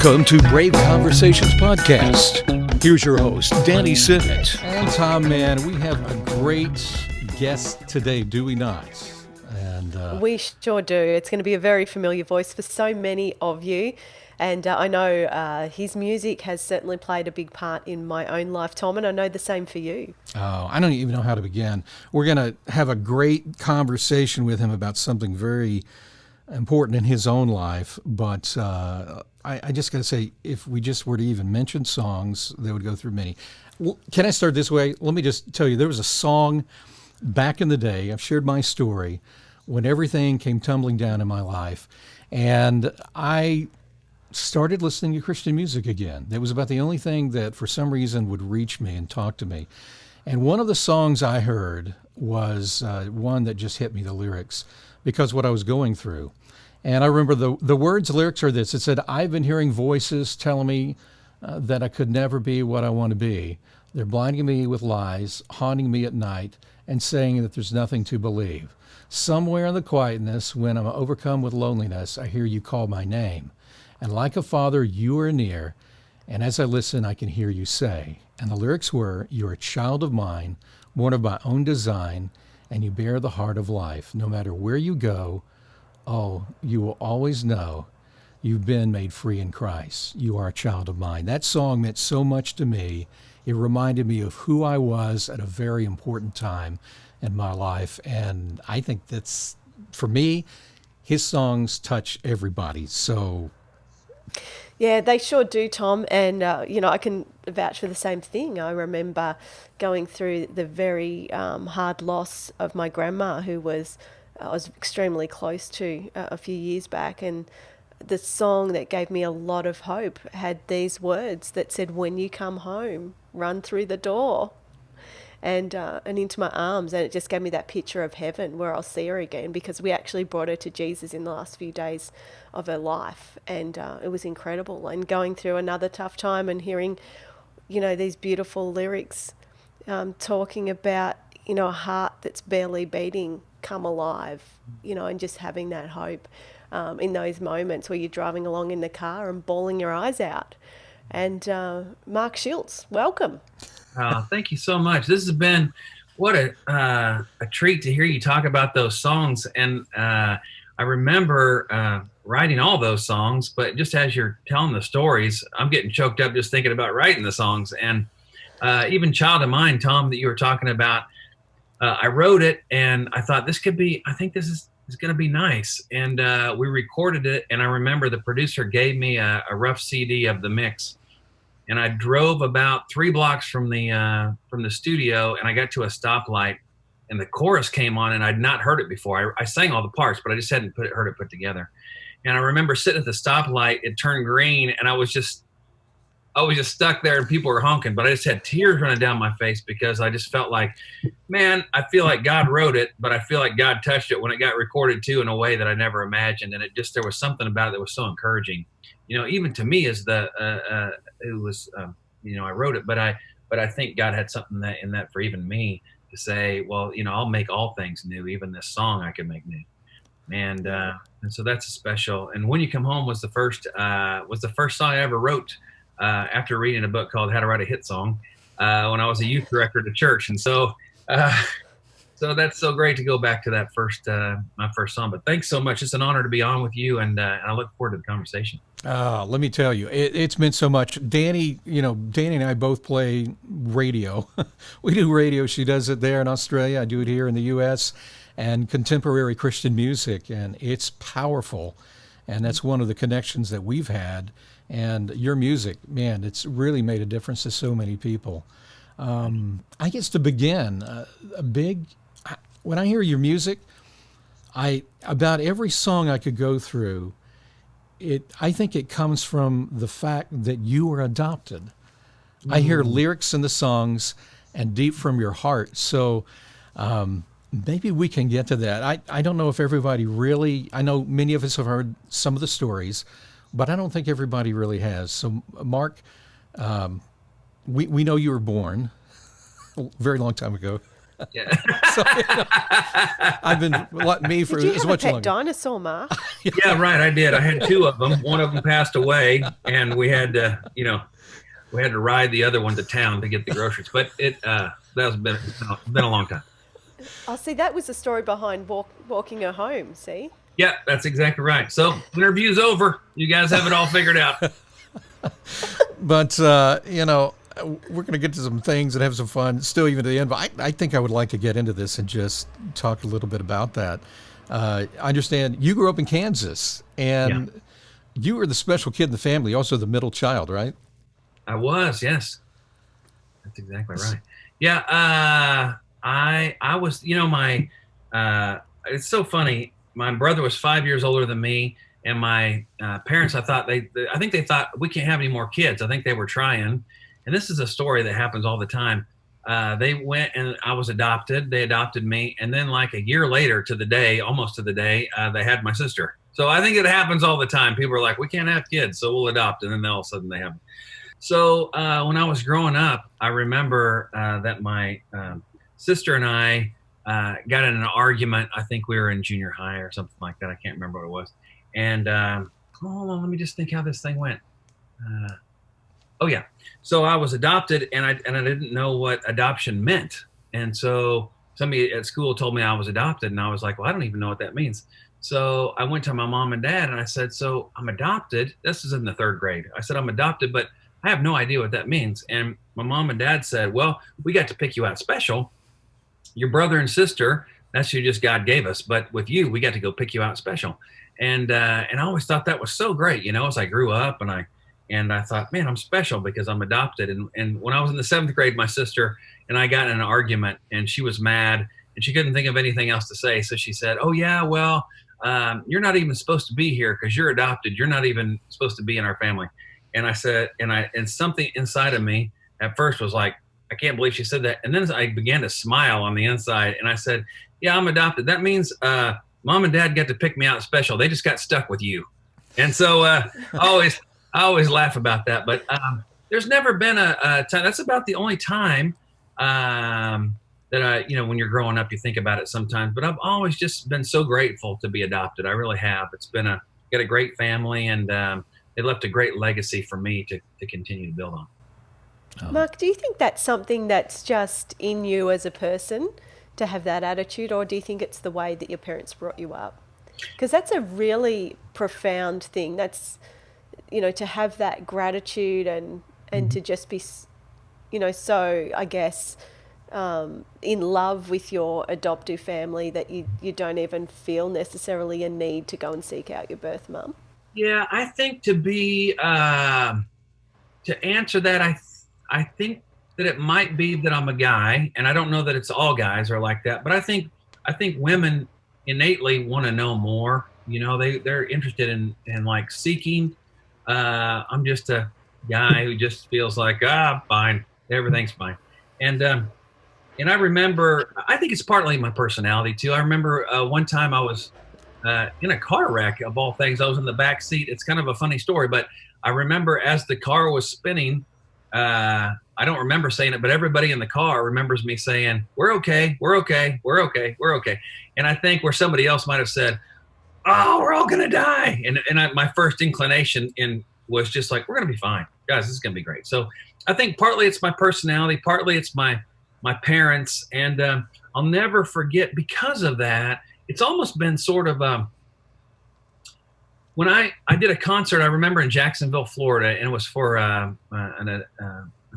Welcome to Brave Conversations Podcast. Here's your host, Danni Synot. And Tom, man, we have a great guest today, do we not? And we sure do. It's going to be a very familiar voice for so many of you. And I know his music has certainly played a big part in my own life, Tom, and I know the same for you. Oh, I don't even know how to begin. We're going to have a great conversation with him about something very important in his own life, but I just got to say, if we just were to even mention songs, they would go through many. Well, can I start this way? Let me just tell you, there was a song back in the day, I've shared my story, when everything came tumbling down in my life, and I started listening to Christian music again. That was about the only thing that for some reason would reach me and talk to me. And one of the songs I heard was one that just hit me, the lyrics, because what I was going through. And I remember the words, lyrics are this. It said, I've been hearing voices telling me that I could never be what I want to be. They're blinding me with lies, haunting me at night, and saying that there's nothing to believe. Somewhere in the quietness, when I'm overcome with loneliness, I hear you call my name. And like a father, you are near. And as I listen, I can hear you say. And the lyrics were, you're a child of mine, born of my own design, and you bear the heart of life. No matter where you go, oh, you will always know you've been made free in Christ. You are a child of mine. That song meant so much to me. It reminded me of who I was at a very important time in my life. And I think that's, for me, his songs touch everybody. So yeah, they sure do, Tom. And, I can vouch for the same thing. I remember going through the very hard loss of my grandma, who I was extremely close to a few years back. And the song that gave me a lot of hope had these words that said, when you come home, run through the door and into my arms. And it just gave me that picture of heaven where I'll see her again, because we actually brought her to Jesus in the last few days of her life. And it was incredible. And going through another tough time and hearing, these beautiful lyrics talking about, a heart that's barely beating come alive, and just having that hope in those moments where you're driving along in the car and bawling your eyes out. And Mark Schultz, welcome. Thank you so much. This has been what a treat to hear you talk about those songs. And I remember writing all those songs, but just as you're telling the stories, I'm getting choked up just thinking about writing the songs. And even Child of Mine, Tom, that you were talking about, I wrote it and I thought I think this is going to be nice. And we recorded it. And I remember the producer gave me a rough CD of the mix. And I drove about 3 blocks from the studio, and I got to a stoplight, and the chorus came on, and I'd not heard it before. I sang all the parts, but I just hadn't heard it put together. And I remember sitting at the stoplight, it turned green, and I was just stuck there, and people were honking, but I just had tears running down my face because I just felt like, man, I feel like God wrote it, but I feel like God touched it when it got recorded too in a way that I never imagined. And there was something about it that was so encouraging, even to me as I wrote it, but I think God had something in that for even me to say, well, I'll make all things new, even this song I can make new. And so that's special. And When You Come Home was the first song I ever wrote after reading a book called How to Write a Hit Song when I was a youth director at a church. And so that's so great to go back to that my first song. But thanks so much. It's an honor to be on with you, and I look forward to the conversation. Let me tell you, it's meant so much. Danni and I both play radio. We do radio. She does it there in Australia. I do it here in the U.S. and contemporary Christian music, and it's powerful. And that's one of the connections that we've had. And your music, man, it's really made a difference to so many people. I guess to begin, when I hear your music, about every song I could go through, I think it comes from the fact that you were adopted. Mm-hmm. I hear lyrics in the songs and deep from your heart. So maybe we can get to that. I don't know if everybody really, I know many of us have heard some of the stories, but I don't think everybody really has. So Mark, we know you were born a very long time ago. Yeah. So, I've been me for Did you as have a much pet longer. dinosaur, Mark? Yeah, right. I did. I had two of them. One of them passed away, and we had to, we had to ride the other one to town to get the groceries. But that's been a long time. Oh, see, that was the story behind walking her home, see? Yeah, that's exactly right. So interview's over. You guys have it all figured out. But we're going to get to some things and have some fun still even to the end. But I think I would like to get into this and just talk a little bit about that. I understand you grew up in Kansas, and you were the special kid in the family, also the middle child, right? I was, yes. That's exactly right. Yeah, I was, it's so funny. My brother was 5 years older than me, and my parents, I think they thought we can't have any more kids. I think they were trying. And this is a story that happens all the time. They went and I was adopted. They adopted me. And then like a year later almost to the day, they had my sister. So I think it happens all the time. People are like, we can't have kids, so we'll adopt. And then all of a sudden they have them. So when I was growing up, I remember that my sister and I got in an argument. I think we were in junior high or something like that. I can't remember what it was. And hold on, let me just think how this thing went. Oh yeah. So I was adopted, and I didn't know what adoption meant. And so somebody at school told me I was adopted, and I was like, well, I don't even know what that means. So I went to my mom and dad, and I said, so I'm adopted. This is in the third grade. I said, I'm adopted, but I have no idea what that means. And my mom and dad said, well, we got to pick you out special. Your brother and sister, that's who just God gave us. But with you, we got to go pick you out special. And I always thought that was so great, as I grew up, and I thought, man, I'm special because I'm adopted. And when I was in the seventh grade, my sister and I got in an argument, and she was mad, and she couldn't think of anything else to say. So she said, oh yeah, well, you're not even supposed to be here because you're adopted. You're not even supposed to be in our family. And I said, and something inside of me at first was like, I can't believe she said that. And then I began to smile on the inside, and I said, yeah, I'm adopted. That means mom and dad got to pick me out special. They just got stuck with you. And so I always laugh about that. But there's never been a time. That's about the only time that I, when you're growing up, you think about it sometimes. But I've always just been so grateful to be adopted. I really have. It's been got a great family, and it left a great legacy for me to continue to build on. Mark, do you think that's something that's just in you as a person to have that attitude, or do you think it's the way that your parents brought you up? Because that's a really profound thing. That's, to have that gratitude and to just be, so I guess in love with your adoptive family that you don't even feel necessarily a need to go and seek out your birth mum. Yeah, I think to answer that, I think that it might be that I'm a guy, and I don't know that it's all guys are like that, but I think women innately want to know more. They're interested in like seeking. I'm just a guy who just feels like, fine, everything's fine. And I remember, I think it's partly my personality too. I remember one time I was in a car wreck, of all things. I was in the back seat. It's kind of a funny story, but I remember as the car was spinning, I don't remember saying it, but everybody in the car remembers me saying, we're okay, we're okay, we're okay, we're okay. And I think where somebody else might have said, oh, we're all going to die. And my first inclination was just like, we're going to be fine. Guys, this is going to be great. So I think partly it's my personality, partly it's my parents. And I'll never forget, because of that, it's almost been sort of when I did a concert, I remember in Jacksonville, Florida, and it was for an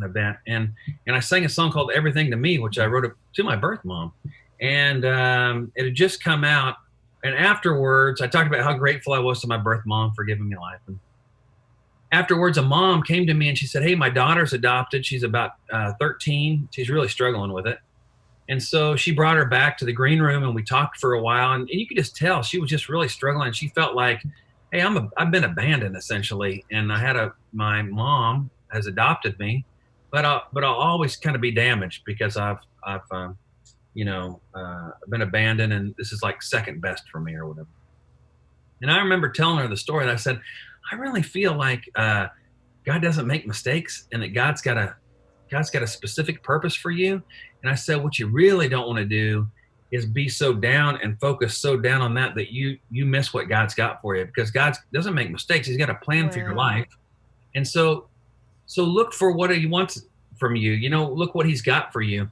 event, and I sang a song called "Everything to Me," which I wrote to my birth mom, and it had just come out. And afterwards, I talked about how grateful I was to my birth mom for giving me life. And afterwards, a mom came to me and she said, "Hey, my daughter's adopted. She's about 13. She's really struggling with it." And so she brought her back to the green room, and we talked for a while, and you could just tell she was just really struggling. She felt like, hey, I've been abandoned essentially, and my mom has adopted me, but I'll always kind of be damaged because I've been abandoned, and this is like second best for me or whatever. And I remember telling her the story, and I said, I really feel like God doesn't make mistakes, and that God's got a specific purpose for you. And I said, what you really don't want to do is be so down and focus so down on that you miss what God's got for you, because God doesn't make mistakes. He's got a plan for your life. And so look for what he wants from you. Look what he's got for you.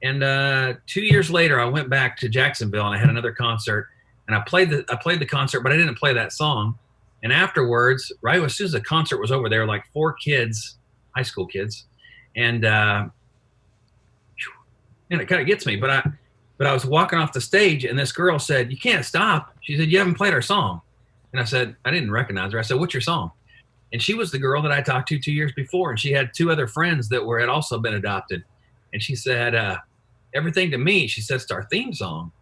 And 2 years later, I went back to Jacksonville and I had another concert, and I played the concert, but I didn't play that song. And afterwards, right as soon as the concert was over, there were like 4 kids, high school kids, and it kind of gets me. But I was walking off the stage, and this girl said, "You can't stop." She said, "You haven't played our song." And I said, I didn't recognize her. I said, "What's your song?" And she was the girl that I talked to 2 years before, and she had 2 other friends that had also been adopted. And she said, "Everything to Me," she said, "it's our theme song."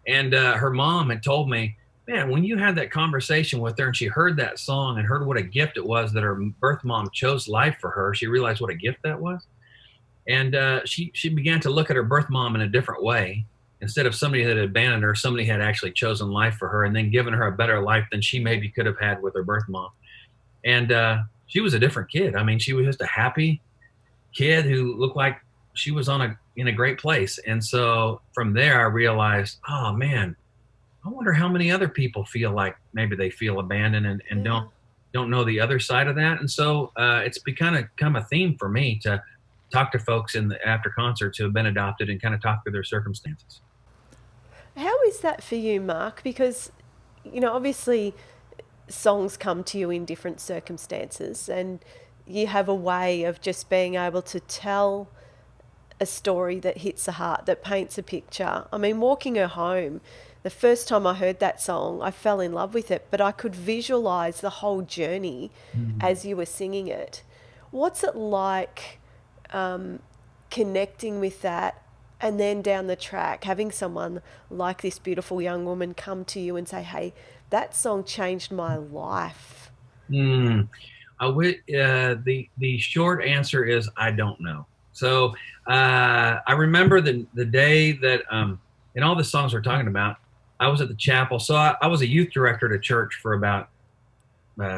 And her mom had told me, man, when you had that conversation with her and she heard that song and heard what a gift it was that her birth mom chose life for her, she realized what a gift that was. And she began to look at her birth mom in a different way. Instead of somebody that had abandoned her, somebody had actually chosen life for her and then given her a better life than she maybe could have had with her birth mom. And she was a different kid. I mean, she was just a happy kid who looked like she was in a great place. And so from there, I realized, oh man, I wonder how many other people feel like maybe they feel abandoned and don't know the other side of that. And so it's become a theme for me to talk to folks after concerts who have been adopted and kind of talk through their circumstances. How is that for you, Mark? Because, obviously songs come to you in different circumstances, and you have a way of just being able to tell a story that hits the heart, that paints a picture. I mean, Walking Her Home, the first time I heard that song, I fell in love with it, but I could visualize the whole journey as you were singing it. What's it like connecting with that, and then down the track, having someone like this beautiful young woman come to you and say, hey, that song changed my life? The short answer is I don't know. So I remember the day that in all the songs we're talking about, I was at the chapel. So I was a youth director at a church for about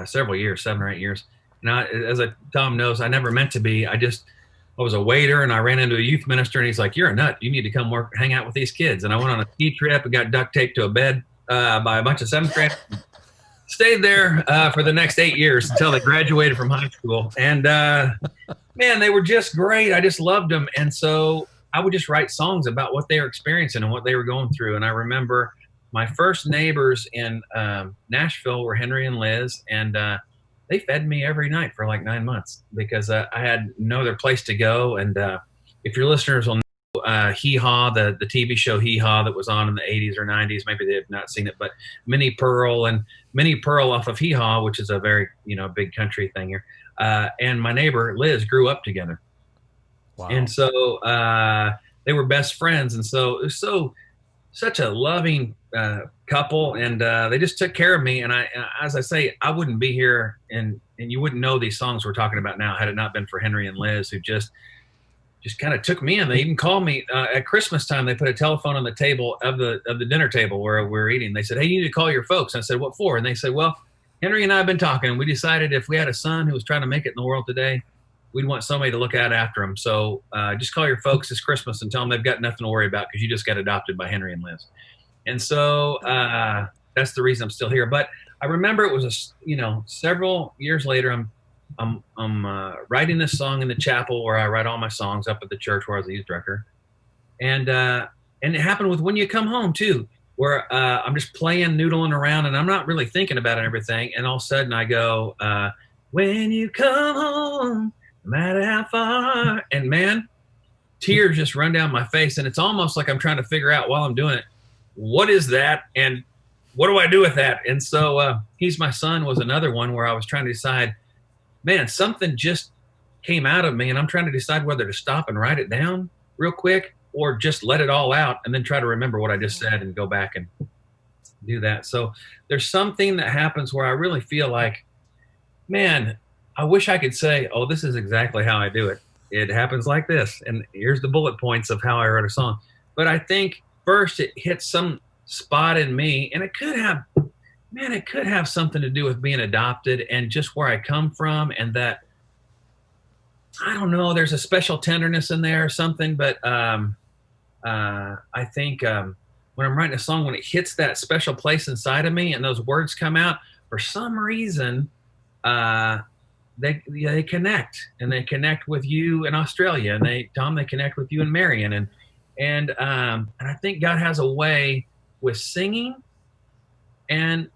several years, 7 or 8 years. Now, as Tom knows, I never meant to be. I was a waiter, and I ran into a youth minister, and he's like, "You're a nut. You need to come hang out with these kids." And I went on a ski trip and got duct taped to a bed by a bunch of 7th graders. Stayed there for the next 8 years until they graduated from high school. And man, they were just great. I just loved them. And so I would just write songs about what they were experiencing and what they were going through. And I remember my first neighbors in Nashville were Henry and Liz, and they fed me every night for like 9 months because I had no other place to go. And if your listeners will know Hee Haw, the TV show Hee Haw that was on in the 80s or 90s, maybe they have not seen it, but Minnie Pearl off of Hee Haw, which is a very, big country thing here. And my neighbor Liz grew up together. Wow. And so they were best friends. And so it was such a loving couple, and they just took care of me. And as I say, I wouldn't be here, and you wouldn't know these songs we're talking about now had it not been for Henry and Liz, who just kind of took me in. They even called me at Christmas time. They put a telephone on the table of the dinner table where we're eating. They said, "Hey, you need to call your folks." And I said, "What for?" And they said, "Well, Henry and I have been talking, and we decided if we had a son who was trying to make it in the world today, we'd want somebody to look out after him. So just call your folks this Christmas and tell them they've got nothing to worry about because you just got adopted by Henry and Liz." And so that's the reason I'm still here. But I remember it was several years later. I'm writing this song in the chapel where I write all my songs up at the church where I was the youth director, and it happened with When You Come Home too, where I'm just playing, noodling around, and I'm not really thinking about it and everything. And all of a sudden I go, "When you come home, no matter how far," and man, tears just run down my face, and it's almost like I'm trying to figure out while I'm doing it, what is that, and what do I do with that? And so He's My Son was another one where I was trying to decide, man, something just came out of me, and I'm trying to decide whether to stop and write it down real quick or just let it all out and then try to remember what I just said and go back and do that. So there's something that happens where I really feel like, man, I wish I could say, oh, this is exactly how I do it. It happens like this, and here's the bullet points of how I wrote a song. But I think first it hits some spot in me, and it could have something to do with being adopted and just where I come from, and that, I don't know, there's a special tenderness in there or something. But I think when I'm writing a song, when it hits that special place inside of me and those words come out, for some reason, they connect, and they connect with you in Australia, and they connect with you in Marion, and I think God has a way with singing and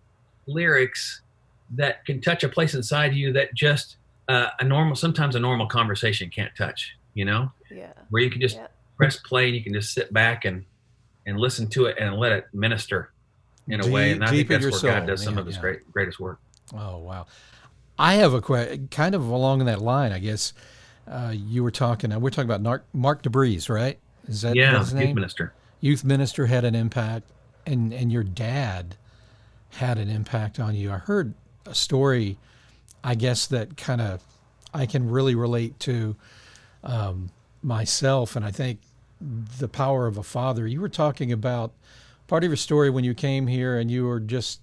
lyrics that can touch a place inside you that just sometimes a normal conversation can't touch, Yeah. where you can just press play and you can just sit back and listen to it and let it minister in a way. And I think that's where God does some of his greatest work. Oh, wow. I have a question kind of along that line, I guess. We're talking about Mark DeBreeze, right? Is that his name? Youth minister. Youth minister had an impact, and your dad had an impact on you. I heard a story, I guess, that kind of I can really relate to myself, and I think the power of a father. You were talking about part of your story when you came here, and you were just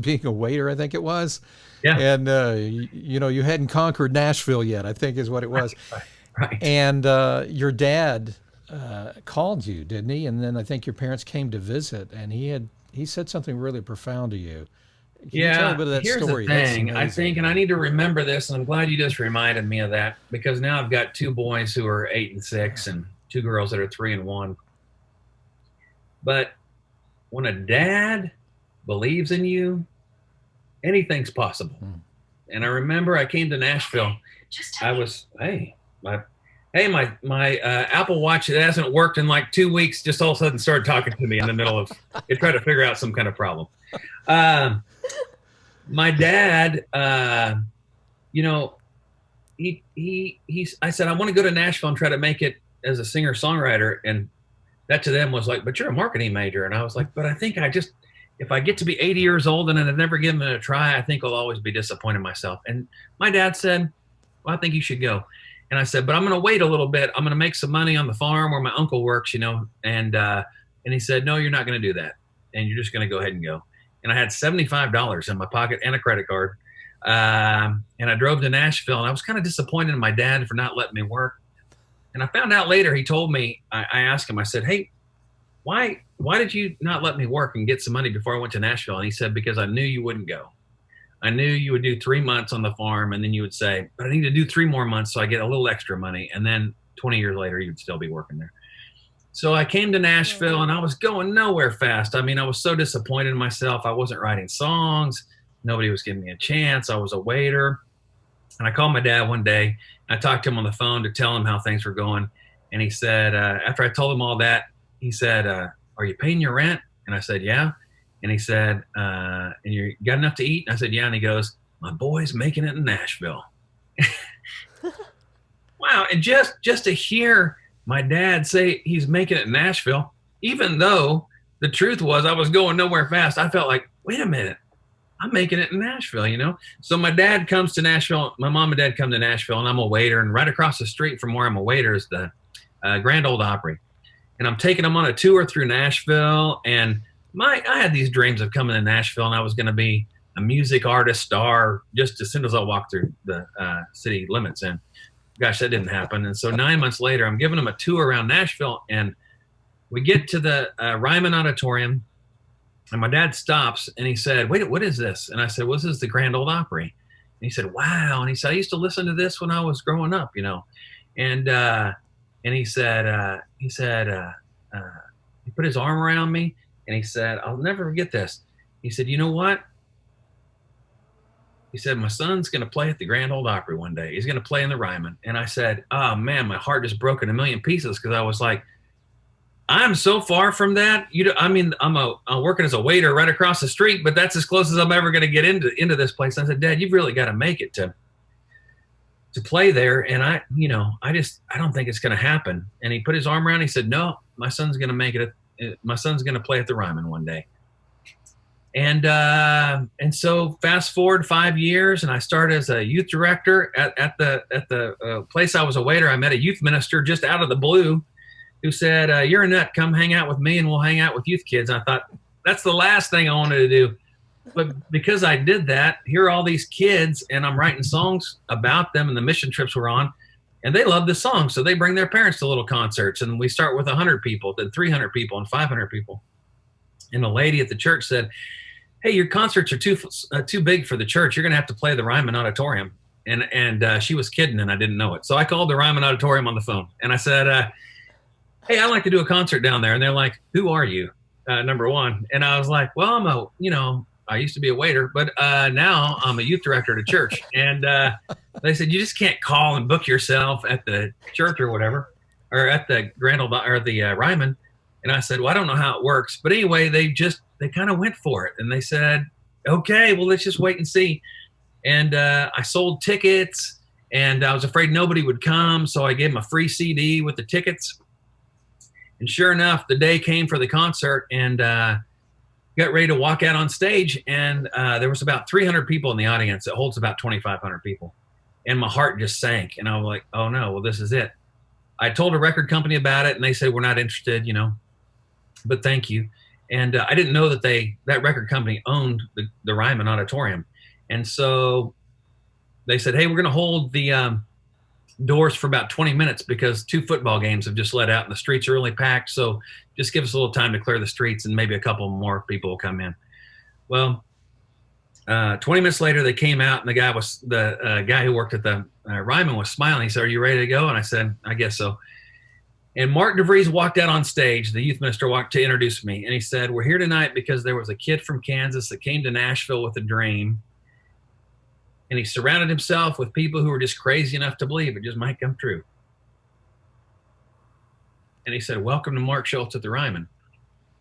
being a waiter, I think it was. Yeah. And you hadn't conquered Nashville yet, I think is what it was. Right. And your dad called you, didn't he? And then I think your parents came to visit, and he said something really profound to you. Can you tell a bit of that here's story? The thing. I think, and I need to remember this, and I'm glad you just reminded me of that, because now I've got 2 boys who are 8 and 6 and 2 girls that are 3 and 1. But when a dad believes in you, anything's possible. And I remember I came to Nashville. My Apple Watch, it hasn't worked in like 2 weeks, just all of a sudden started talking to me in the middle of it, tried to figure out some kind of problem. My dad, I said, I want to go to Nashville and try to make it as a singer songwriter. And that to them was like, but you're a marketing major. And I was like, but I think if I get to be 80 years old and I've never given it a try, I think I'll always be disappointed in myself. And my dad said, well, I think you should go. And I said, but I'm going to wait a little bit. I'm going to make some money on the farm where my uncle works, And he said, no, you're not going to do that. And you're just going to go ahead and go. And I had $75 in my pocket and a credit card. And I drove to Nashville, and I was kind of disappointed in my dad for not letting me work. And I found out later, he told me, I asked him, I said, hey, why did you not let me work and get some money before I went to Nashville? And he said, because I knew you wouldn't go. I knew you would do 3 months on the farm, and then you would say, but I need to do 3 more months so I get a little extra money. And then 20 years later, you'd still be working there. So I came to Nashville, and I was going nowhere fast. I mean, I was so disappointed in myself. I wasn't writing songs. Nobody was giving me a chance. I was a waiter. And I called my dad one day. I talked to him on the phone to tell him how things were going. And he said, after I told him all that, he said, are you paying your rent? And I said, yeah. And he said, and you got enough to eat? And I said, yeah. And he goes, my boy's making it in Nashville. Wow. And just to hear my dad say he's making it in Nashville, even though the truth was I was going nowhere fast, I felt like, wait a minute, I'm making it in Nashville, So my dad comes to Nashville. My mom and dad come to Nashville, and I'm a waiter. And right across the street from where I'm a waiter is the Grand Ole Opry. And I'm taking them on a tour through Nashville. And I had these dreams of coming to Nashville, and I was going to be a music artist star just as soon as I walked through the city limits. And gosh, that didn't happen. And so 9 months later, I'm giving them a tour around Nashville, and we get to the Ryman Auditorium, and my dad stops, and he said, wait, what is this? And I said, well, this is the Grand Ole Opry. And he said, wow. And he said, I used to listen to this when I was growing up, And he said, he put his arm around me, and he said, I'll never forget this. He said, you know what? He said, my son's going to play at the Grand Ole Opry one day. He's going to play in the Ryman. And I said, oh, man, my heart just broke in a million pieces, because I was like, I'm so far from that. I'm working as a waiter right across the street, but that's as close as I'm ever going to get into this place. And I said, Dad, you've really got to make it to play there. And I don't think it's going to happen. And he put his arm around, he said, no, my son's going to make it. My son's going to play at the Ryman one day. And so fast forward 5 years, and I started as a youth director at the place I was a waiter. I met a youth minister just out of the blue who said, you're a nut, come hang out with me and we'll hang out with youth kids. And I thought, that's the last thing I wanted to do. But because I did that, here are all these kids, and I'm writing songs about them and the mission trips we're on. And they love this song, so they bring their parents to little concerts. And we start with 100 people, then 300 people, and 500 people. And a lady at the church said, "Hey, your concerts are too big for the church. You're going to have to play the Ryman Auditorium." And she was kidding, and I didn't know it. So I called the Ryman Auditorium on the phone, and I said, "Hey, I'd like to do a concert down there." And they're like, "Who are you?" Number one. And I was like, "Well, I used to be a waiter, but now I'm a youth director at a church." And they said, "You just can't call and book yourself at the church or whatever, or at the the Ryman." And I said, "Well, I don't know how it works." But anyway, they kind of went for it. And they said, "Okay, well, let's just wait and see." And I sold tickets, and I was afraid nobody would come. So I gave them a free CD with the tickets. And sure enough, the day came for the concert, and got ready to walk out on stage. And there was about 300 people in the audience. It holds about 2,500 people. And my heart just sank. And I was like, "Oh no, well, this is it." I told a record company about it, and they said, "We're not interested, but thank you." And I didn't know that that record company owned the Ryman Auditorium. And so they said, "Hey, we're going to hold the doors for about 20 minutes because 2 football games have just let out and the streets are really packed. So just give us a little time to clear the streets and maybe a couple more people will come in." Well, 20 minutes later, they came out, and the guy who worked at the Ryman was smiling. He said, "Are you ready to go?" And I said, "I guess so." And Mark DeVries walked out on stage. The youth minister walked to introduce me. And he said, "We're here tonight because there was a kid from Kansas that came to Nashville with a dream. And he surrounded himself with people who were just crazy enough to believe it just might come true." And he said, "Welcome to Mark Schultz at the Ryman."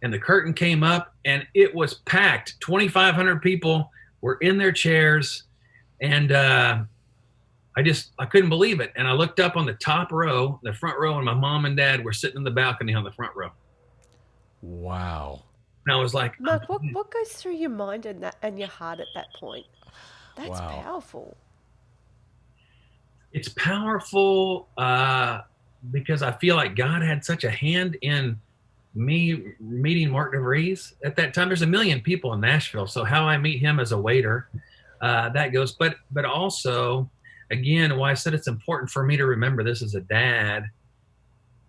And the curtain came up, and it was packed. 2,500 people were in their chairs. And I couldn't believe it. And I looked up on the top row, the front row, and my mom and dad were sitting in the balcony on the front row. Wow. And I was like, Mark, what goes through your mind and your heart at that point? That's Wow. powerful. It's powerful because I feel like God had such a hand in me meeting Mark DeVries at that time. There's 1 million people in Nashville, so how I meet him as a waiter, that goes. But also, again, why I said it's important for me to remember this as a dad.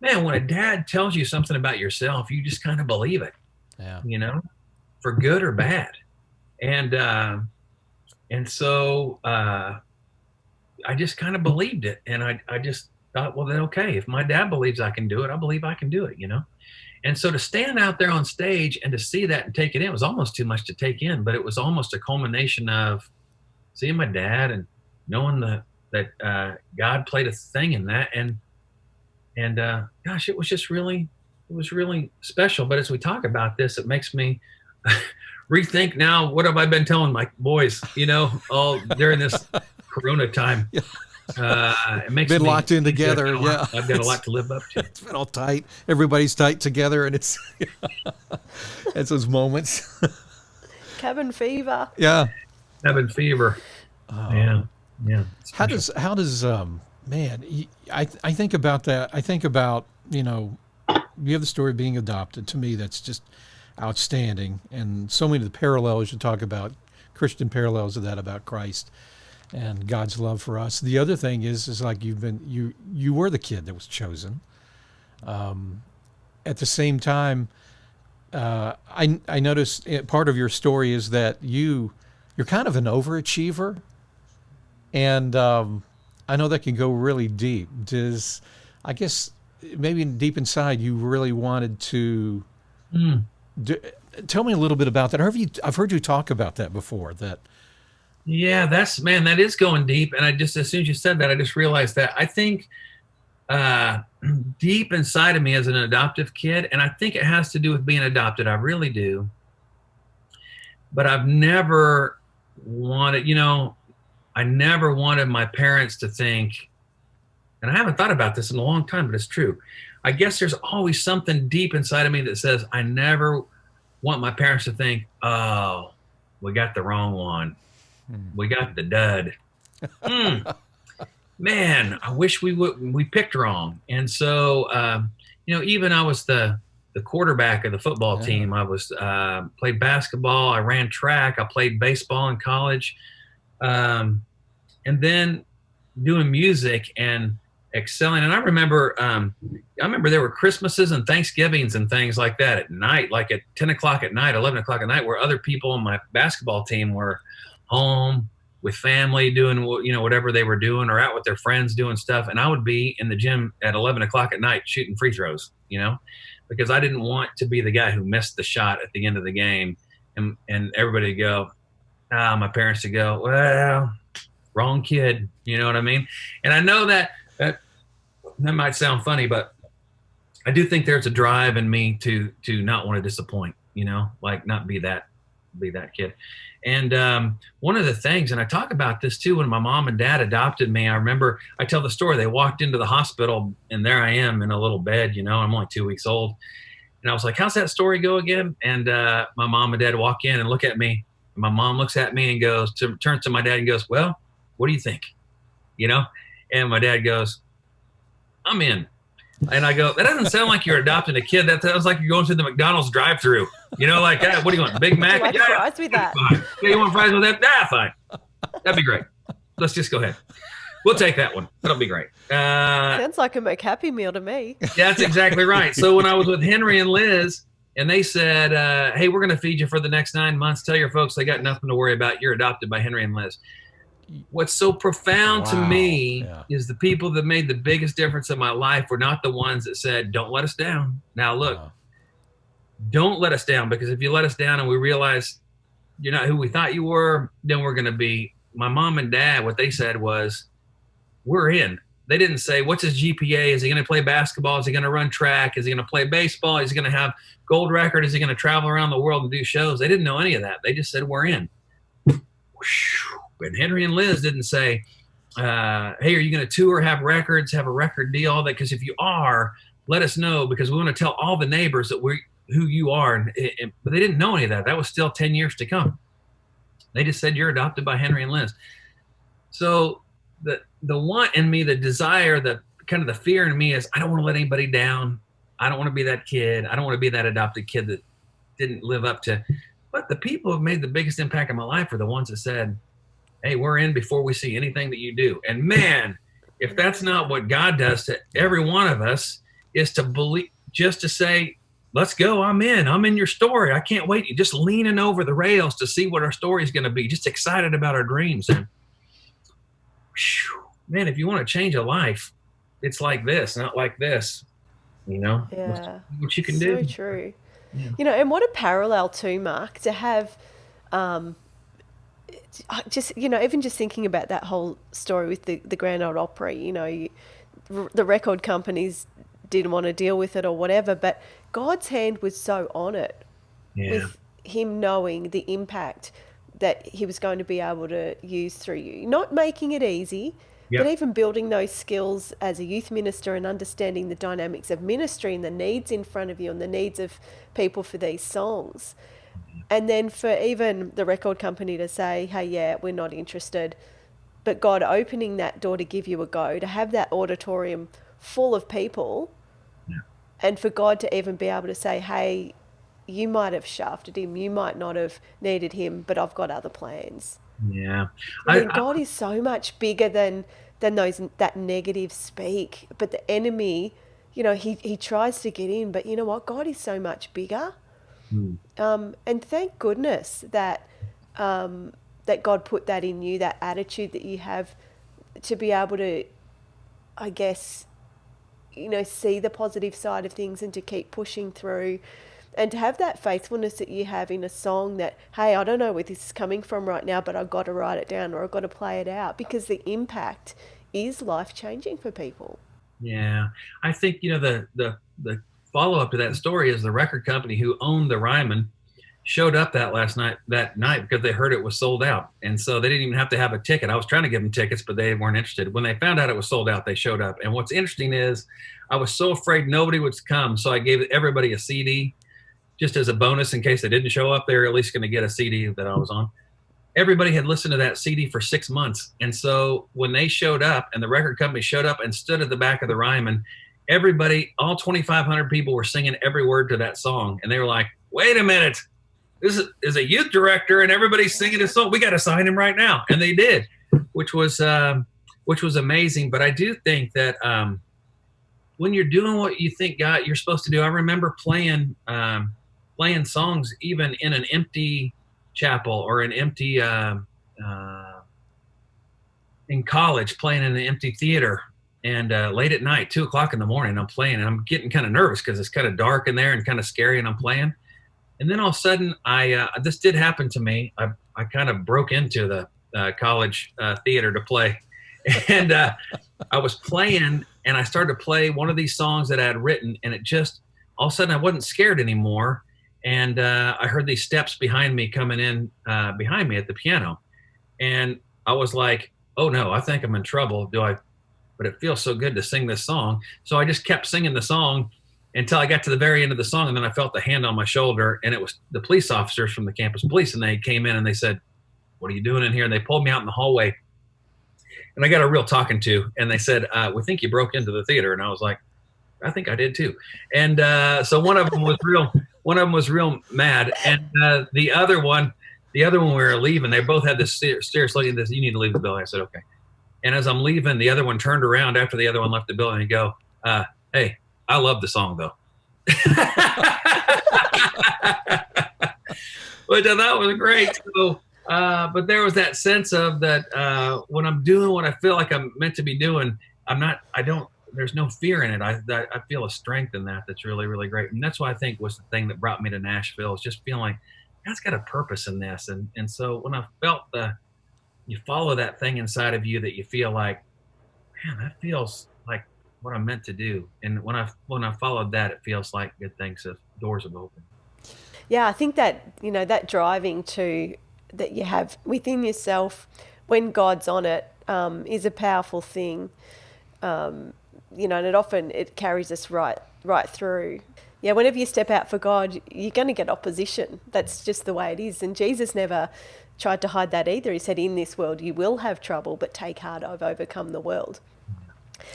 Man, when a dad tells you something about yourself, you just kind of believe it. Yeah. For good or bad. And so I just kind of believed it. And I just thought, well, then, okay, if my dad believes I can do it, I believe I can do it, And so to stand out there on stage and to see that and take it in was almost too much to take in, but it was almost a culmination of seeing my dad and knowing that God played a thing in that. And gosh, it was really special. But as we talk about this, it makes me rethink now, what have I been telling my boys, all during this Corona time. It makes Been me locked in together. Yeah, I've got a lot to live up to. It's been all tight. Everybody's tight together, and it's those moments. Cabin fever. Yeah. Having fever. Yeah. How does man? I think about that. I think about you have the story of being adopted. To me, that's just outstanding, and so many of the parallels you talk about, Christian parallels of that about Christ and God's love for us. The other thing is like you were the kid that was chosen. At the same time, I noticed part of your story is that you're kind of an overachiever, and I know that can go really deep. I guess maybe deep inside you really wanted to. Tell me a little bit about that. I've heard you talk about that before. Yeah, that is going deep. And as soon as you said that, I just realized that I think deep inside of me as an adoptive kid, and I think it has to do with being adopted. I really do. But I've never wanted, I never wanted my parents to think, and I haven't thought about this in a long time, but it's true. I guess there's always something deep inside of me that says I never want my parents to think, "Oh, we got the wrong one. We got the dud. Man, I wish we picked wrong." And so, even I was the quarterback of the football team. I was played basketball. I ran track. I played baseball in college. And then doing music, and excelling. And I remember there were Christmases and Thanksgivings and things like that at night, like at 10 o'clock at night, 11 o'clock at night, where other people on my basketball team were home with family doing, whatever they were doing, or out with their friends doing stuff. And I would be in the gym at 11 o'clock at night shooting free throws, because I didn't want to be the guy who missed the shot at the end of the game, and everybody to go, my parents to go, well, wrong kid. You know what I mean? And I know that might sound funny, but I do think there's a drive in me to not want to disappoint, like not be that kid. And one of the things, and I talk about this too, when my mom and dad adopted me, I remember I tell the story. They walked into the hospital, and there I am in a little bed, I'm only 2 weeks old. And I was like, how's that story go again? And my mom and dad walk in and look at me. And my mom looks at me and turns to my dad and goes, well, what do you think? And my dad goes, I'm in. And I go, that doesn't sound like you're adopting a kid. That sounds like you're going through the McDonald's drive-thru. Like, what do you want, Big Mac? Like fries with that. Fine. Yeah, you want fries with that? Fine. That'd be great. Let's just go ahead. We'll take that one. That'll be great. Sounds like a McHappy Meal to me. That's exactly right. So when I was with Henry and Liz, and they said, hey, we're going to feed you for the next 9 months. Tell your folks they got nothing to worry about. You're adopted by Henry and Liz. What's so profound to me is the people that made the biggest difference in my life were not the ones that said, don't let us down. Now, look, don't let us down, because if you let us down and we realize you're not who we thought you were, then we're going to be. My mom and dad, what they said was, we're in. They didn't say, what's his GPA? Is he going to play basketball? Is he going to run track? Is he going to play baseball? Is he going to have gold record? Is he going to travel around the world and do shows? They didn't know any of that. They just said, we're in. And Henry and Liz didn't say, hey, are you going to tour, have records, have a record deal, all that? Because if you are, let us know, because we want to tell all the neighbors that who you are. But they didn't know any of that. That was still 10 years to come. They just said, you're adopted by Henry and Liz. So the want in me, the desire, the kind of the fear in me is, I don't want to let anybody down. I don't want to be that kid. I don't want to be that adopted kid that didn't live up to. But the people who have made the biggest impact in my life are the ones that said, hey, we're in before we see anything that you do. And man, if that's not what God does to every one of us, is to believe, just to say, let's go, I'm in your story. I can't wait. You're just leaning over the rails to see what our story is going to be, just excited about our dreams. And man, if you want to change a life, it's like this, not like this, Yeah. what you can do. So true. Yeah. And what a parallel too, Mark, to have, even just thinking about that whole story with the Grand Ole Opry, the record companies didn't want to deal with it or whatever, but God's hand was so on it, with him knowing the impact that he was going to be able to use through you, not making it easy, but even building those skills as a youth minister and understanding the dynamics of ministry and the needs in front of you and the needs of people for these songs. And then for even the record company to say, hey, we're not interested, but God opening that door to give you a go, to have that auditorium full of people, and for God to even be able to say, hey, you might have shafted him, you might not have needed him, but I've got other plans. Yeah. God is so much bigger than that negative speak. But the enemy, he tries to get in, but you know what? God is so much bigger. And thank goodness that that God put that in you, that attitude that you have to be able to, I guess, see the positive side of things and to keep pushing through, and to have that faithfulness that you have in a song that, hey, I don't know where this is coming from right now, but I've got to write it down or I've got to play it out, because the impact is life-changing for people. Yeah. I think, the follow-up to that story is the record company who owned the Ryman showed up that night because they heard it was sold out. And so they didn't even have to have a ticket. I was trying to give them tickets, but they weren't interested. When they found out it was sold out, they showed up. And what's interesting is I was so afraid nobody would come, so I gave everybody a CD just as a bonus in case they didn't show up. They were at least going to get a CD that I was on. Everybody had listened to that CD for 6 months. And so when they showed up and the record company showed up and stood at the back of the Ryman, everybody, all 2,500 people were singing every word to that song. And they were like, wait a minute, this is a youth director and everybody's singing this song. We got to sign him right now. And they did, which was which was amazing. But I do think that when you're doing what you think God you're supposed to do, I remember playing songs even in an empty chapel or an empty in college, playing in an empty theater. And late at night, 2:00 in the morning, I'm playing, and I'm getting kind of nervous because it's kind of dark in there and kind of scary, and I'm playing. And then all of a sudden, this did happen to me. I kind of broke into the college theater to play, and I was playing, and I started to play one of these songs that I had written, and it just all of a sudden I wasn't scared anymore, and I heard these steps behind me coming in behind me at the piano, and I was like, "Oh no, I think I'm in trouble." But it feels so good to sing this song, so I just kept singing the song until I got to the very end of the song, and then I felt the hand on my shoulder, and it was the police officers from the campus police, and they came in and they said, "What are you doing in here?" And they pulled me out in the hallway, and I got a real talking to, and they said, "We think you broke into the theater." And I was like, "I think I did too." And so one of them was real mad, and the other one we were leaving. They both had this serious looking. This, "You need to leave the building." I said, "Okay." And as I'm leaving, the other one turned around after the other one left the building and go, "Hey, I love the song though." Which I thought was great. So, but there was that sense of that when I'm doing what I feel like I'm meant to be doing, there's no fear in it. I feel a strength in that that's really, really great. And that's what I think was the thing that brought me to Nashville, is just feeling like God's got a purpose in this. And so when I felt you follow that thing inside of you that you feel like, man, that feels like what I'm meant to do. And when I followed that, it feels like good things doors have opened. Yeah, I think that, that driving to that you have within yourself when God's on it is a powerful thing. And it carries us right through. Yeah, whenever you step out for God, you're going to get opposition. That's just the way it is. And Jesus never tried to hide that either. He said, "In this world you will have trouble, but take heart, I've overcome the world."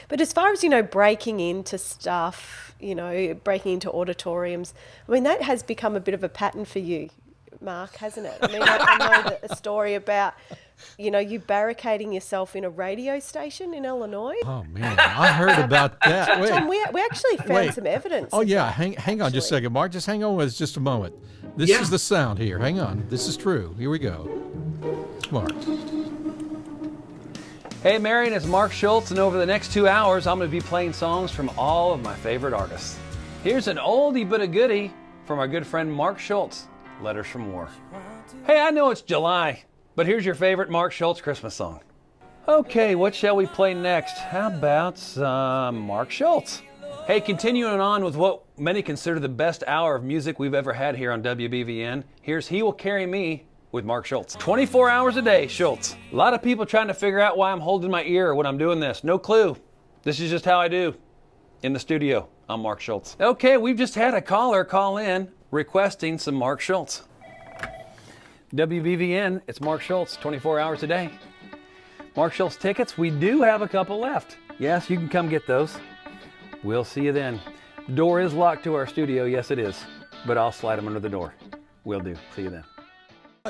But as far as, breaking into stuff, breaking into auditoriums, I mean, that has become a bit of a pattern for you, Mark, hasn't it? I mean, I know that a story about, you barricading yourself in a radio station in Illinois. Oh, man, I heard about that. Wait. Tom, we actually found some evidence. Oh, yeah, hang on just a second, Mark. Just hang on with us just a moment. This is the sound here. Hang on. This is true. Here we go. Mark. Hey, Marion, it's Mark Schultz, and over the next 2 hours, I'm going to be playing songs from all of my favorite artists. Here's an oldie but a goodie from our good friend Mark Schultz, Letters from War. Hey, I know it's July, but here's your favorite Mark Schultz Christmas song. Okay, what shall we play next? How about some Mark Schultz? Hey, continuing on with what many consider the best hour of music we've ever had here on WBVN, here's He Will Carry Me with Mark Schultz. 24 hours a day, Schultz. A lot of people trying to figure out why I'm holding my ear when I'm doing this. No clue. This is just how I do. In the studio, I'm Mark Schultz. Okay, we've just had a caller call in requesting some Mark Schultz. WBVN, it's Mark Schultz, 24 hours a day. Mark Schultz tickets, we do have a couple left. Yes, you can come get those. We'll see you then. The door is locked to our studio, yes it is, but I'll slide them under the door. Will do. See you then.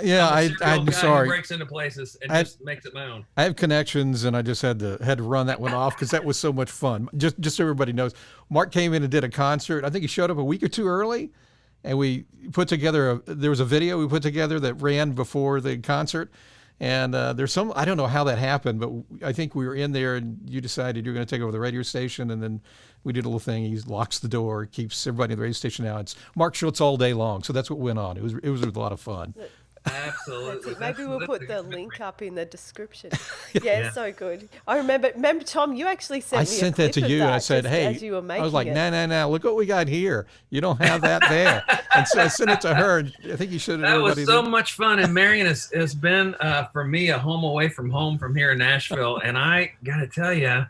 Yeah, I'm sorry. Who breaks into places and just makes it my own. I have connections, and I just had to run that one off because that was so much fun. Just so everybody knows, Mark came in and did a concert. I think he showed up a week or two early, and we put together there was a video we put together that ran before the concert. And there's some, I don't know how that happened, but I think we were in there and you decided you're going to take over the radio station, and then we did a little thing. He locks the door, keeps everybody in the radio station out. It's Mark Schultz all day long. So that's what went on. It was a lot of fun. Absolutely. Maybe we'll put the link up in the description. Yeah, so good. I remember, Tom, you actually sent me a sent clip that to you, and I said, hey, as you were making I was like, it. no, look what we got here. You don't have that there. And so I sent it to her, and I think you should have. That was so much fun. And Marion has been, for me, a home away from home from here in Nashville. And I got to tell you,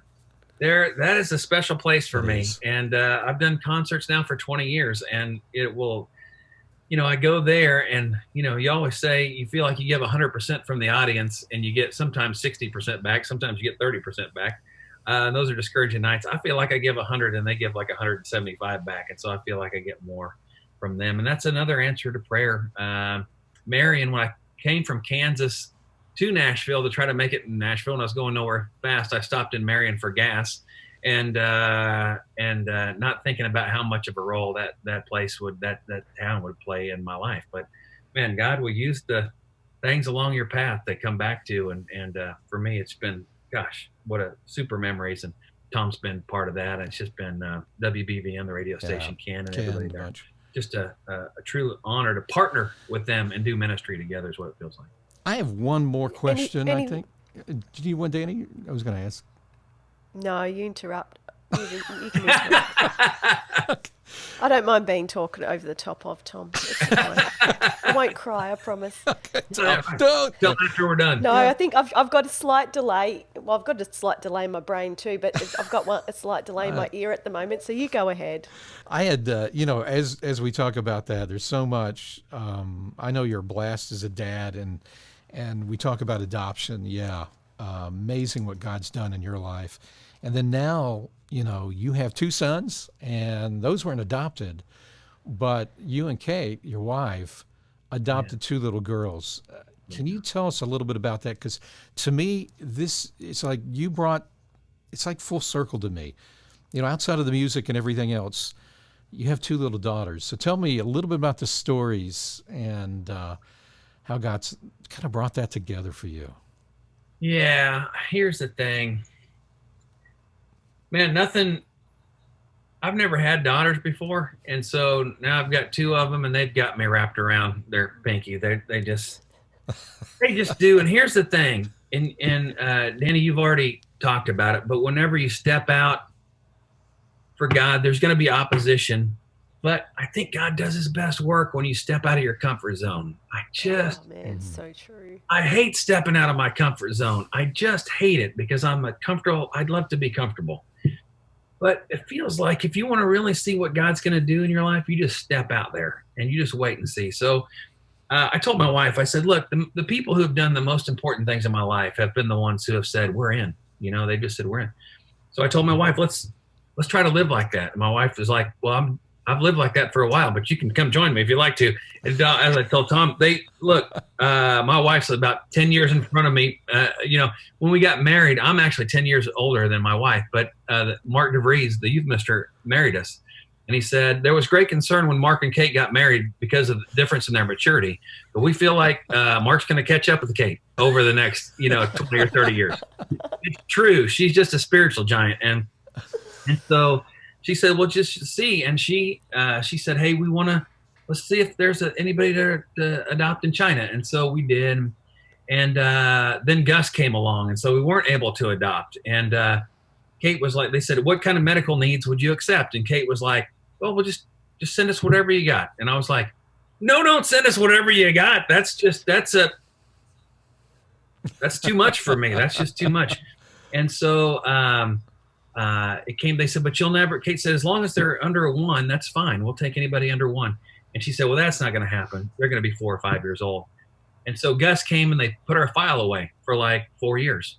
that is a special place for me. And I've done concerts now for 20 years, and it will, I go there, and, you always say you feel like you give 100% from the audience, and you get sometimes 60% back. Sometimes you get 30% back. And those are discouraging nights. I feel like I give 100 and they give like 175 back. And so I feel like I get more from them. And that's another answer to prayer. Marion, when I came from Kansas to Nashville to try to make it in Nashville, and I was going nowhere fast. I stopped in Marion for gas, and not thinking about how much of a role that place would that town would play in my life. But man, God will use the things along your path that come back to, and for me, it's been, gosh, what a super memories. And Tom's been part of that. And it's just been WBVM, the radio station, Ken, and everybody there. Just a true honor to partner with them and do ministry together is what it feels like. I have one more question, I think. Did you want, Danny? I was going to ask. No, you interrupt. You can interrupt. I don't mind being talked over the top of, Tom. It's fine. I won't cry, I promise. Don't. Till after we're done. No, I think I've got a slight delay. Well, I've got a slight delay in my brain too, but I've got a slight delay in my ear at the moment. So you go ahead. I had, as we talk about that, there's so much. I know you're blessed as a dad, and we talk about adoption. Yeah, amazing what God's done in your life, and then now, you have 2 sons, and those weren't adopted, but you and Kate, your wife, adopted 2 little girls. Can you tell us a little bit about that? Because to me, it's like it's like full circle to me. Outside of the music and everything else, you have 2 little daughters. So tell me a little bit about the stories and how God's kind of brought that together for you. Yeah, here's the thing. Man, I've never had daughters before, and so now I've got 2 of them, and they've got me wrapped around their pinky. They just do. And here's the thing, and Danny, you've already talked about it, but whenever you step out for God, there's going to be opposition, but I think God does his best work when you step out of your comfort zone. Oh man, it's so true. I hate stepping out of my comfort zone. I just hate it because I'd love to be comfortable. But it feels like if you want to really see what God's going to do in your life, you just step out there and you just wait and see. So I told my wife, I said, look, the people who have done the most important things in my life have been the ones who have said, we're in. They just said, we're in. So I told my wife, let's try to live like that. And my wife was like, well, I've lived like that for a while, but you can come join me if you like to. And as I told Tom, my wife's about 10 years in front of me. When we got married, I'm actually 10 years older than my wife, but Mark DeVries, the youth minister, married us. And he said, there was great concern when Mark and Kate got married because of the difference in their maturity. But we feel like Mark's going to catch up with Kate over the next, 20 or 30 years. It's true. She's just a spiritual giant. And so she said, well, just see. And she said, hey, let's see if there's anybody to adopt in China. And so we did. And then Gus came along. And so we weren't able to adopt. And Kate was like, they said, what kind of medical needs would you accept? And Kate was like, well, we'll just send us whatever you got. And I was like, no, don't send us whatever you got. That's too much for me. That's just too much. And so they said, but you'll never, Kate said, as long as they're under a 1, that's fine. We'll take anybody under 1. And she said, well, that's not going to happen. They're going to be 4 or 5 years old. And so Gus came and they put our file away for like 4 years.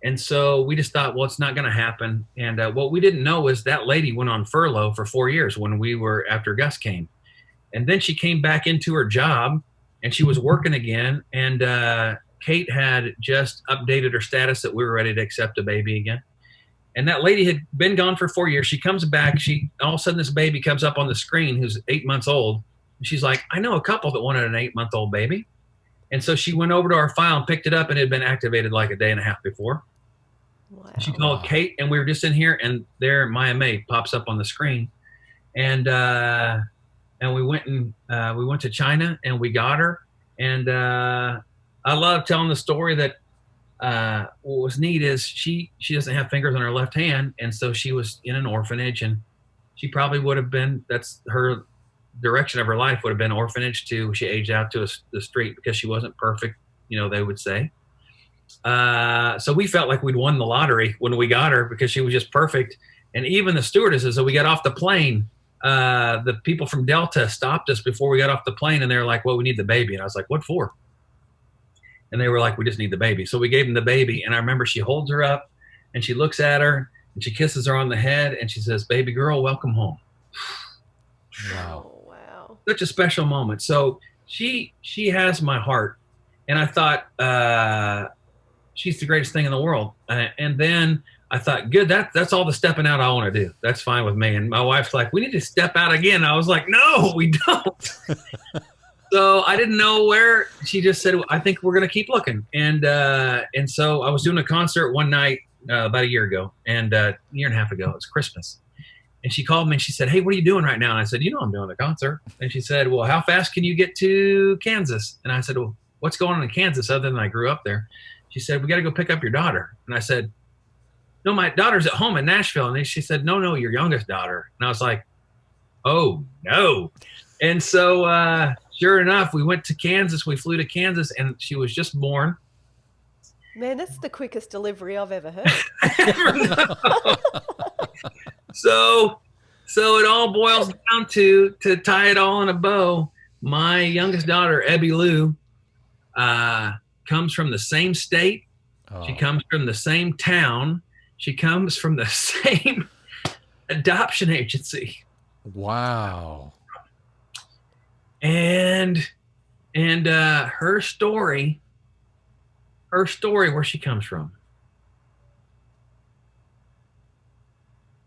And so we just thought, well, it's not going to happen. And what we didn't know is that lady went on furlough for 4 years after Gus came. And then she came back into her job and she was working again. And Kate had just updated her status that we were ready to accept a baby again. And that lady had been gone for 4 years. She comes back. All of a sudden, this baby comes up on the screen who's 8 months old. And she's like, I know a couple that wanted an 8-month-old baby. And so she went over to our file and picked it up, and it had been activated like a day and a half before. Wow. She called Kate, and we were just in here, and there Maya May pops up on the screen. And we went to China, and we got her. And I love telling the story that what was neat is she doesn't have fingers on her left hand, and so she was in an orphanage, and she probably would have been, that's her direction of her life, would have been orphanage to she aged out to the street because she wasn't perfect, they would say. So we felt like we'd won the lottery when we got her because she was just perfect. And even the stewardesses, as we got off the plane, the people from Delta stopped us before we got off the plane, and they were like, well, we need the baby. And I was like, what for? And they were like, we just need the baby. So we gave them the baby. And I remember she holds her up and she looks at her and she kisses her on the head and she says, baby girl, welcome home. Wow. Oh, wow. Such a special moment. So she has my heart. And I thought, she's the greatest thing in the world. And then I thought, good, that's all the stepping out I want to do. That's fine with me. And my wife's like, we need to step out again. I was like, no, we don't. So I didn't know where. She just said, I think we're going to keep looking. And so I was doing a concert one night about a year ago, and a year and a half ago. It was Christmas. And she called me and she said, hey, what are you doing right now? And I said, I'm doing a concert. And she said, well, how fast can you get to Kansas? And I said, well, what's going on in Kansas other than I grew up there? She said, we got to go pick up your daughter. And I said, no, my daughter's at home in Nashville. And then she said, no, your youngest daughter. And I was like, oh, no. And so sure enough, we went to Kansas. We flew to Kansas, and she was just born. Man, that's the quickest delivery I've ever heard. So it all boils down to tie it all in a bow. My youngest daughter, Ebby Lou, comes from the same state. Oh. She comes from the same town. She comes from the same adoption agency. Wow. And her story where she comes from.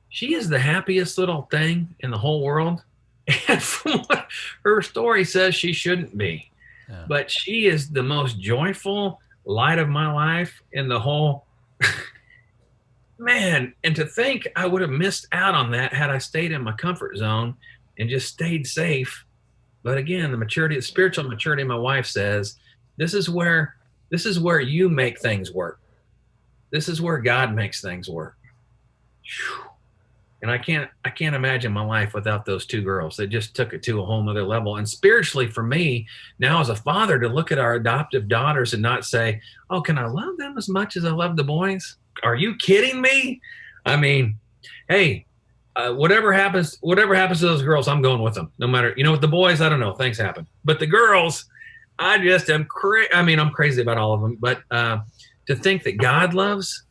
She is the happiest little thing in the whole world. And from what her story says, she shouldn't be. Yeah. But she is the most joyful light of my life in the whole man. And to think I would have missed out on that had I stayed in my comfort zone and just stayed safe. But again, the spiritual maturity, my wife says, this is where you make things work. This is where God makes things work. Whew. And I can't imagine my life without those two girls. They just took it to a whole other level. And spiritually for me, now as a father, to look at our adoptive daughters and not say, oh, can I love them as much as I love the boys? Are you kidding me? I mean, hey, whatever happens to those girls, I'm going with them. No matter, with the boys, I don't know, things happen. But the girls, I just am I'm crazy about all of them. But to think that God loves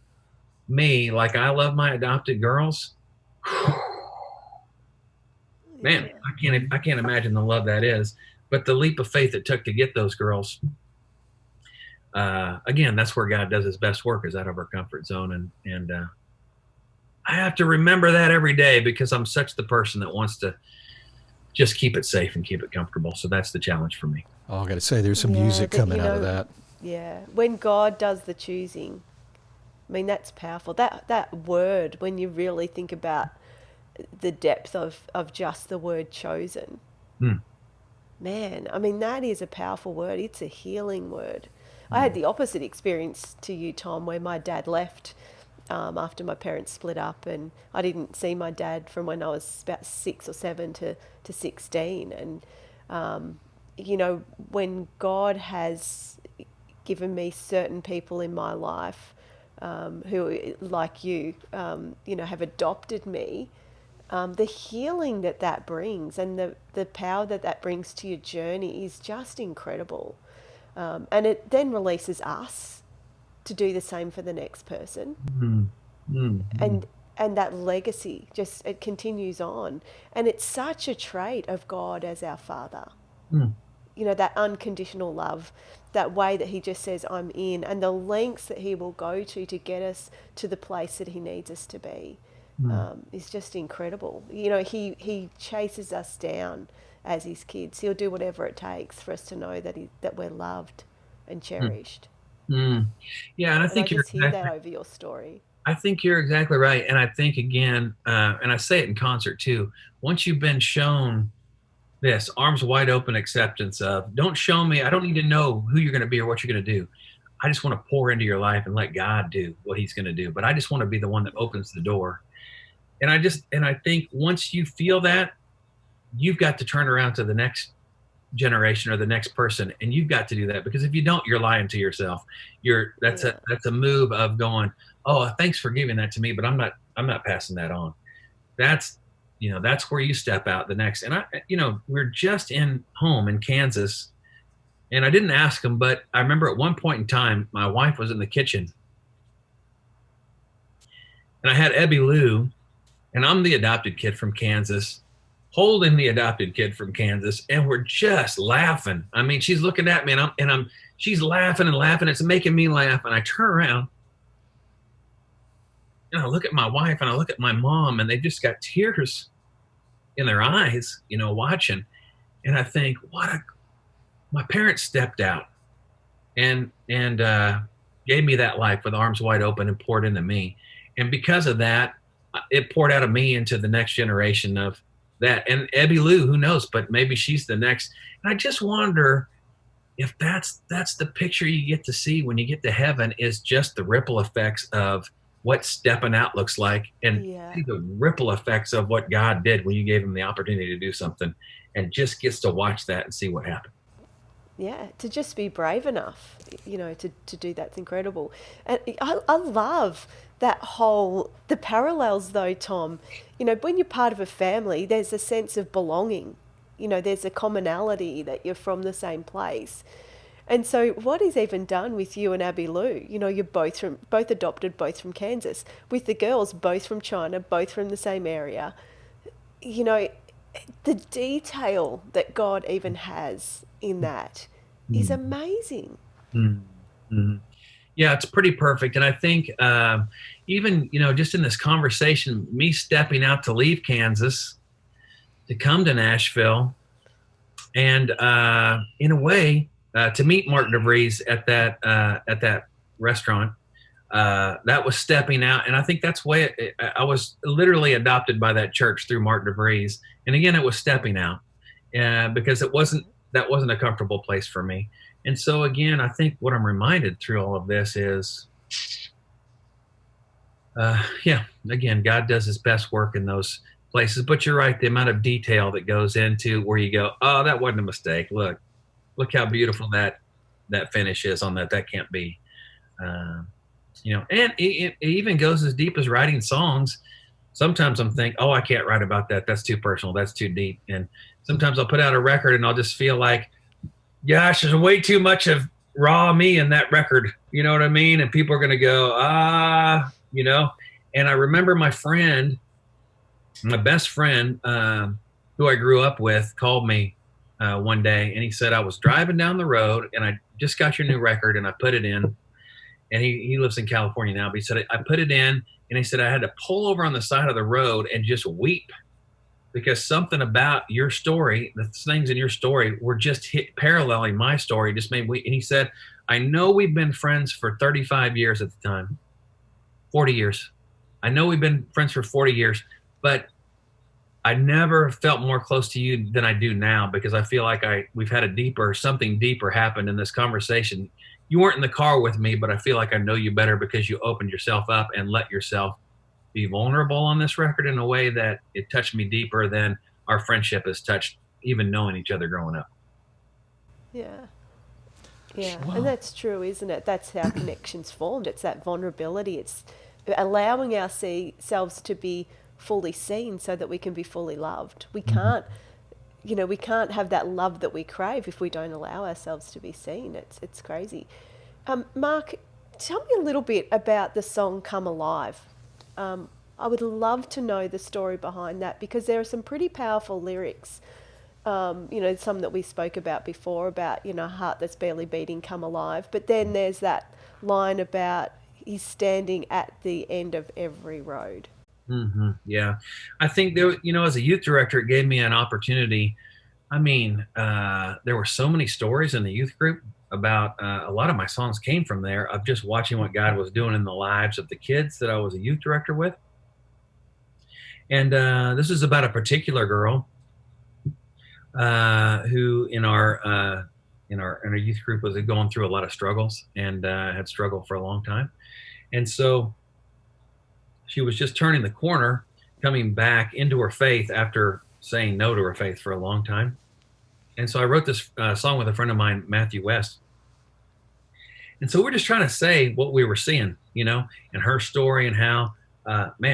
me like I love my adopted girls, man, I can't imagine the love that is. But the leap of faith it took to get those girls, again, that's where God does his best work, is out of our comfort zone. And I have to remember that every day, because I'm such the person that wants to just keep it safe and keep it comfortable. So that's the challenge for me. Oh, I got to say, there's some music coming out of that. Yeah, when God does the choosing, I mean, that's powerful. That word, when you really think about the depth of just the word chosen, man, I mean, that is a powerful word. It's a healing word. I had the opposite experience to you, Tom, where my dad left after my parents split up, and I didn't see my dad from when I was about 6 or 7 to 16. And, when God has given me certain people in my life who, like you, have adopted me, the healing that brings and the power that brings to your journey is just incredible. And it then releases us to do the same for the next person. And that legacy it continues on. And it's such a trait of God as our Father. That unconditional love, that way that he just says, I'm in, and the lengths that he will go to get us to the place that he needs us to be is just incredible. He chases us down as his kids. He'll do whatever it takes for us to know that we're loved and cherished. Yeah, and I think I just hear that over your story. I think you're exactly right. And I think, again, and I say it in concert too, once you've been shown this arms wide open acceptance of, don't show me, I don't need to know who you're going to be or what you're going to do. I just want to pour into your life and let God do what he's going to do. But I just want to be the one that opens the door. And I think once you feel that, you've got to turn around to the next generation or the next person, and you've got to do that, because if you don't, you're lying to yourself. That's a move of going, oh, thanks for giving that to me, but I'm not passing that on. That's where you step out the next. And we're just home in Kansas, and I didn't ask him, but I remember at one point in time, my wife was in the kitchen, and I had Ebby Lou, and I'm the adopted kid from Kansas. holding the adopted kid from Kansas, and we're just laughing. I mean, she's looking at me, and she's laughing and laughing. It's making me laugh, and I turn around, and I look at my wife, and I look at my mom, and they've just got tears in their eyes, watching. And I think, my parents stepped out and gave me that life with arms wide open and poured into me. And because of that, it poured out of me into the next generation of that. And Abby Lou, who knows, but maybe she's the next. And I just wonder if that's the picture you get to see when you get to heaven, is just the ripple effects of what stepping out looks like, and see the ripple effects of what God did when you gave him the opportunity to do something, and just gets to watch that and see what happened. Yeah, to just be brave enough, to do that's incredible. And I love that the parallels though, Tom. When you're part of a family, there's a sense of belonging. There's a commonality that you're from the same place. And so what he's even done with you and Abby Lou, you're both adopted, both from Kansas, with the girls, both from China, both from the same area. The detail that God even has in that is amazing. Mm-hmm. Yeah, it's pretty perfect. And I think even, just in this conversation, me stepping out to leave Kansas to come to Nashville, and in a way to meet Mark DeVries at that restaurant, that was stepping out. And I think that's why I was literally adopted by that church through Mark DeVries. And again, it was stepping out because that wasn't a comfortable place for me. And so again, I think what I'm reminded through all of this is, again, God does his best work in those places. But you're right, the amount of detail that goes into where you go, oh, that wasn't a mistake. Look how beautiful that finish is on that. That can't be. And it even goes as deep as writing songs. Sometimes I'm thinking, oh, I can't write about that. That's too personal. That's too deep. And sometimes I'll put out a record and I'll just feel like, gosh, there's way too much of raw me in that record. You know what I mean? And people are going to go, And I remember my best friend, who I grew up with, called me one day, and he said, I was driving down the road and I just got your new record and I put it in. And he lives in California now, but he said, I put it in, and he said, I had to pull over on the side of the road and just weep because something about your story, the things in your story were just paralleling my story, just made me. And he said, I know we've been friends for 35 years at the time, 40 years. I know we've been friends for 40 years, but I never felt more close to you than I do now, because I feel like we've had something deeper happened in this conversation. You weren't in the car with me, but I feel like I know you better because you opened yourself up and let yourself be vulnerable on this record in a way that it touched me deeper than our friendship has touched, even knowing each other growing up. Yeah. Wow. And that's true, isn't it? That's how connections formed. It's that vulnerability. It's allowing ourselves to be fully seen so that we can be fully loved. We can't have that love that we crave if we don't allow ourselves to be seen. It's crazy. Mark, tell me a little bit about the song Come Alive. I would love to know the story behind that, because there are some pretty powerful lyrics. Some that we spoke about before about, heart that's barely beating, come alive. But then there's that line about he's standing at the end of every road. Mm-hmm. Yeah. I think there, as a youth director, it gave me an opportunity. I mean, there were so many stories in the youth group about, a lot of my songs came from there, of just watching what God was doing in the lives of the kids that I was a youth director with. And this is about a particular girl who in our youth group was going through a lot of struggles, and had struggled for a long time. And so she was just turning the corner, coming back into her faith after saying no to her faith for a long time. And so I wrote this song with a friend of mine, Matthew West. And so we're just trying to say what we were seeing, and her story, and how,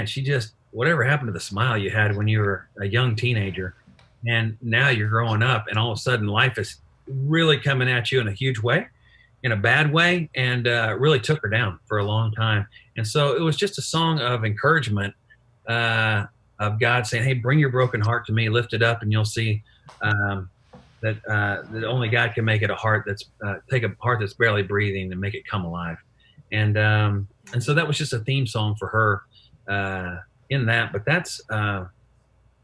she just, whatever happened to the smile you had when you were a young teenager, and now you're growing up, and all of a sudden life is really coming at you in a huge way, in a bad way, and really took her down for a long time. And so it was just a song of encouragement. of God saying, hey, bring your broken heart to me, lift it up, and you'll see that only God can make it a heart that's take a heart that's barely breathing and make it come alive. And so that was just a theme song for her in that. But that's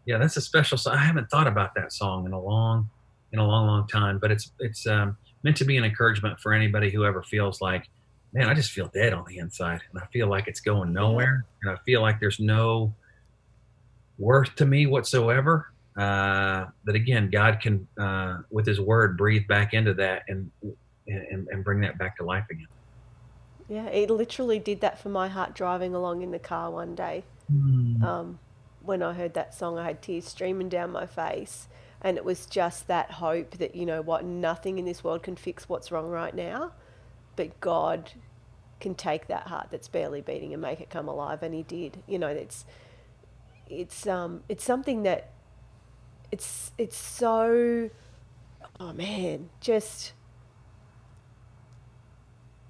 that's a special song. I haven't thought about that song in a long time. But it's meant to be an encouragement for anybody who ever feels like, man, I just feel dead on the inside, and I feel like it's going nowhere, and I feel like there's no worth to me whatsoever. That again, God can, with His Word, breathe back into that and bring that back to life again. Yeah, it literally did that for my heart driving along in the car one day. When I heard that song, I had tears streaming down my face, and it was just that hope that, you know what, nothing in this world can fix what's wrong right now, but God can take that heart that's barely beating and make it come alive, and He did. You know, it's something that it's so, oh man, just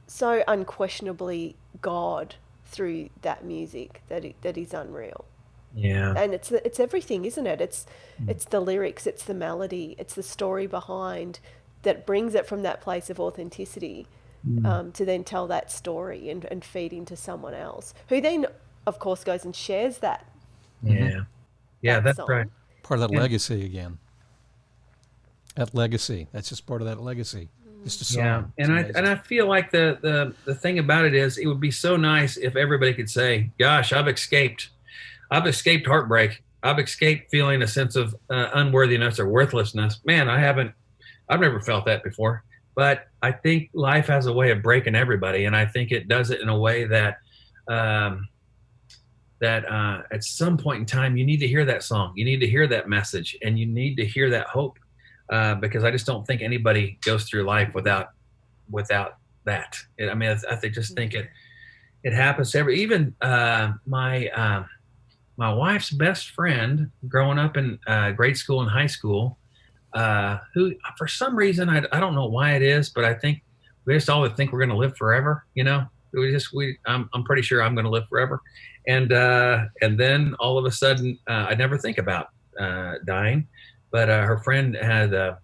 so unquestionably God through that music that is unreal. Yeah. And it's everything, isn't it? It's the lyrics, it's the melody, it's the story behind that brings it from that place of authenticity to then tell that story and feed into someone else, who then, of course, goes and shares that. Yeah. Yeah, that's song. right. Part of that legacy again. That legacy. That's just part of that legacy. Just a song. Yeah, It's amazing. and I feel like the thing about it is, it would be so nice if everybody could say, "Gosh, I've escaped heartbreak. I've escaped feeling a sense of unworthiness or worthlessness." Man, I've never felt that before. But I think life has a way of breaking everybody, and I think it does it in a way that at some point in time, you need to hear that song, you need to hear that message, and you need to hear that hope. Because I just don't think anybody goes through life without that. I think it happens to even my wife's best friend growing up in grade school and high school, who for some reason I don't know why it is, but I think we just always think we're going to live forever. You know, I'm pretty sure I'm going to live forever, and then all of a sudden I never think about dying. But her friend had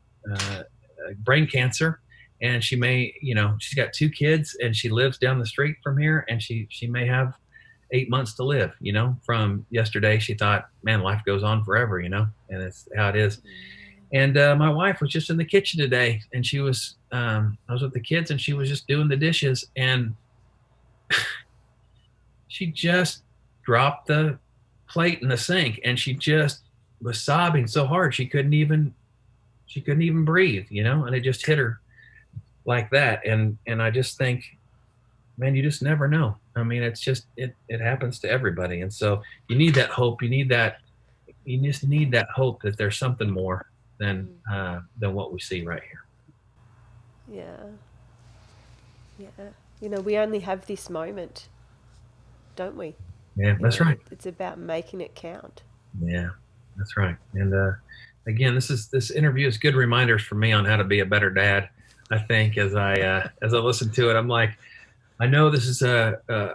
brain cancer, and she's got 2 kids, and she lives down the street from here, and she may have 8 months to live. You know, from yesterday, she thought, man, life goes on forever, you know, and it's how it is. And my wife was just in the kitchen today, and I was with the kids, and she was just doing the dishes, and she just dropped the plate in the sink, and she just was sobbing so hard she couldn't even breathe, you know, and it just hit her like that. And I just think, man, you just never know. I mean, it's just it happens to everybody, and so you need that hope. You just need that hope that there's something more than what we see right here. Yeah. You know, we only have this moment, don't we? Yeah, that's right. It's about making it count. Yeah, that's right. And again, this interview is good reminders for me on how to be a better dad. I think as I listen to it, I'm like, I know this is the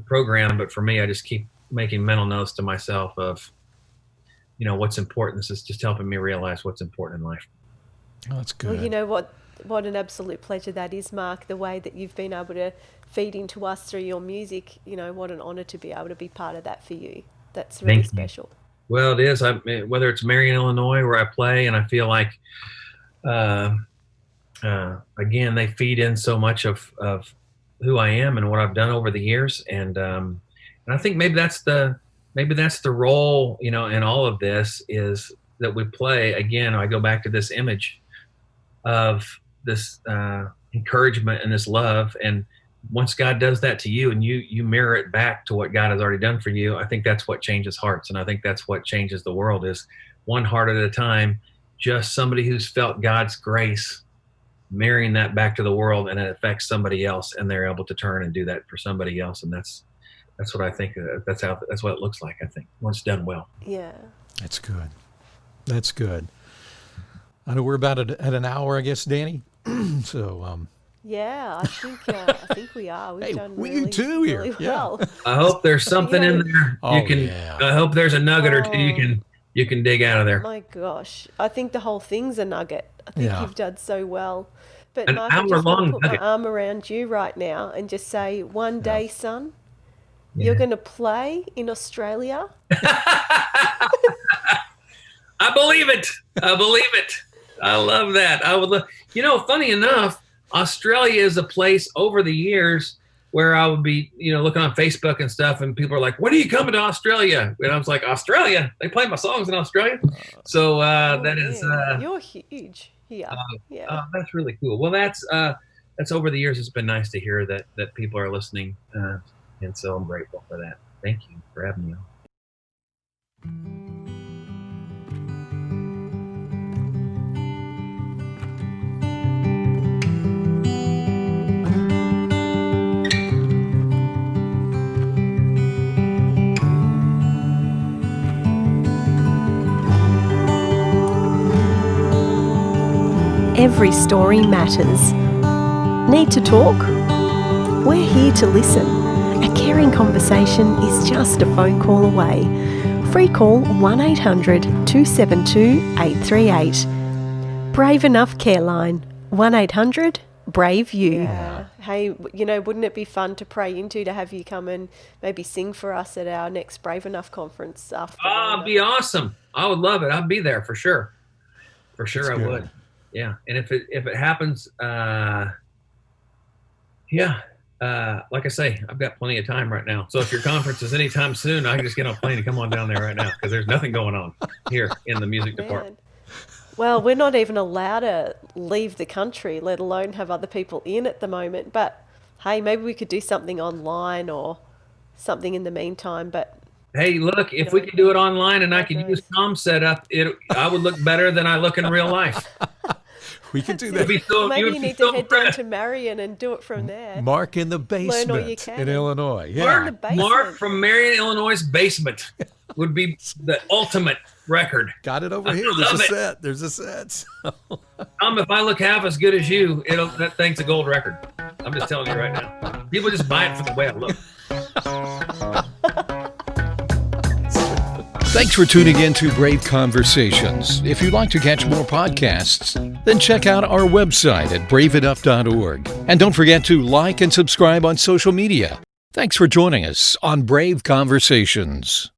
program, but for me, I just keep making mental notes to myself of, you know, what's important. This is just helping me realize what's important in life. Oh, that's good. Well, you know what an absolute pleasure that is, Mark, the way that you've been able to feed into us through your music. You know, what an honor to be able to be part of that for you. That's really special. Well, it is. Whether it's Marion, Illinois, where I play, and I feel like, again, they feed in so much of who I am and what I've done over the years, and I think maybe that's the role, you know, in all of this, is that we play. Again, I go back to this image of this encouragement and this love, and once God does that to you and you mirror it back to what God has already done for you, I think that's what changes hearts. And I think that's what changes the world, is one heart at a time, just somebody who's felt God's grace, mirroring that back to the world, and it affects somebody else, and they're able to turn and do that for somebody else. And that's what I think, that's what it looks like, I think, once done well. Yeah. That's good. I know we're about at an hour, I guess, Danny. So, Yeah, I think we are. We've Hey, done we do really, too here. really Yeah. well. I hope there's something in there Oh, you can. yeah. I hope there's a nugget or two you can dig out of there. My gosh, I think the whole thing's a nugget. I think Yeah. you've done so well. But An Mark, I just want to hour-long put nugget. my arm around you right now and just say, one day, son, Yeah. you're going to play in Australia. I believe it. I believe it. I love that. I would. Funny enough, Australia is a place over the years where I would be, looking on Facebook and stuff, and people are like, "When are you coming to Australia?" And I was like, "Australia? They play my songs in Australia." So that is. You're huge here. Yeah. That's really cool. Well, that's over the years. It's been nice to hear that people are listening, and so I'm grateful for that. Thank you for having me on. Every story matters. Need to talk? We're here to listen. A caring conversation is just a phone call away. Free call 1800 272 838. Brave Enough Care Line 1800 Brave You. Yeah. Hey, wouldn't it be fun to pray into, to have you come and maybe sing for us at our next Brave Enough conference after? It'd be awesome. I would love it. I'd be there for sure. For sure, That's I good. would. Yeah, and if it happens, like I say, I've got plenty of time right now. So if your conference is anytime soon, I can just get on a plane and come on down there right now, because there's nothing going on here in the music department. Well, we're not even allowed to leave the country, let alone have other people in at the moment. But hey, maybe we could do something online or something in the meantime. But hey, look, if we could do it online and I could use Tom's setup, I would look better than I look in real life. We can do that. maybe you need to head down to Marion and do it from there. Mark in the Learn all you basement can. in Illinois. Learn Yeah. the basement. Mark from Marion, Illinois' basement would be the ultimate record. Got it over here. There's a set. Tom, if I look half as good as you, that thing's a gold record. I'm just telling you right now. People just buy it for the way I look. Thanks for tuning in to Brave Conversations. If you'd like to catch more podcasts, then check out our website at braveenough.org. And don't forget to like and subscribe on social media. Thanks for joining us on Brave Conversations.